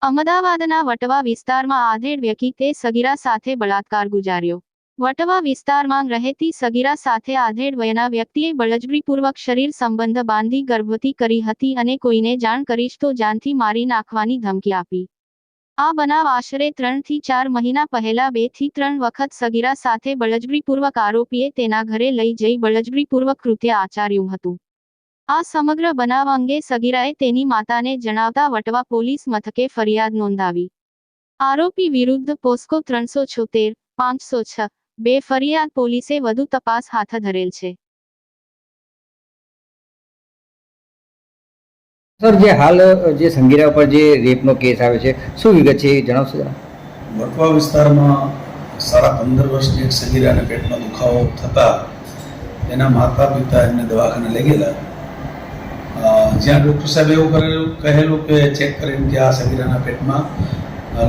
અમદાવાદના વટવા વિસ્તારમાં આધેડ વ્યક્તિએ સગીરા સાથે બળાત્કાર ગુજાર્યો। વટવા વિસ્તારમાં રહેતી સગીરા સાથે આધેડ વયના વ્યક્તિએ બળજબરીપૂર્વક શરીર સંબંધ બાંધી ગર્ભવતી કરી હતી અને કોઈને જાણ કરીશ તો જાનથી મારી નાખવાની ધમકી આપી। આ બનાવ આશરે 3 થી 4 મહિના પહેલા 2 થી 3 વખત સગીરા સાથે બળજબરીપૂર્વક આરોપીએ તેના ઘરે લઈ જઈ બળજબરીપૂર્વક કૃત્ય આચર્યું હતું। આ સમગ્ર બનાવ અંગે સગીરાએ તેની માતાને જણાવતા વટવા પોલીસ મથકે ફરિયાદ નોંધાવી। આરોપી વિરુદ્ધ પોસ્કો 376, 506, 2 ફરિયાદ પોલીસે વધુ તપાસ હાથ ધરેલ છે। સર, જે હાલ જે સંગીરા પર જે રેપનો કેસ આવે છે, શું વિગત છે એ જણાવશો જરા? વટવા વિસ્તારમાં 15.5 વર્ષની એક સગીરાને પેટમાં દુખાવો થતાં એના માતા પિતા એમને દવાખાને લઈ ગયેલા, જ્યાં ડૉક્ટર સાહેબ એવું કહેલું કે ચેક કરીને કે આ સગીરાના પેટમાં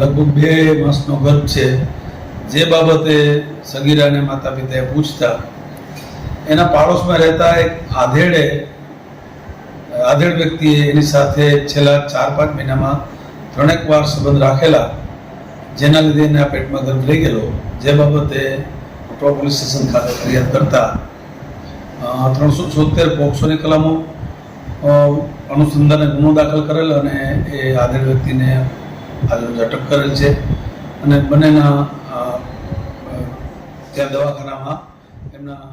લગભગ 2 માસનો ગર્ભ છે। જે બાબતે સગીરાને માતા પિતાએ પૂછતા એના પાડોશમાં રહેતા એક આધેડ વ્યક્તિએ એની સાથે છેલ્લા 4-5 મહિનામાં 3 વાર સંબંધ રાખેલા, જેના લીધે એના પેટમાં ગર્ભ લઈ ગયેલો। જે બાબતે વટવા પોલીસ સ્ટેશન ખાતે ફરિયાદ કરતા 376 પોક્સોની કલમો અનુસંધાને ગુનો દાખલ કરેલ અને એ આધેડ વ્યક્તિને આજરોજ અટક કરેલ છે અને બંનેના ત્યાં દવાખાનામાં એમના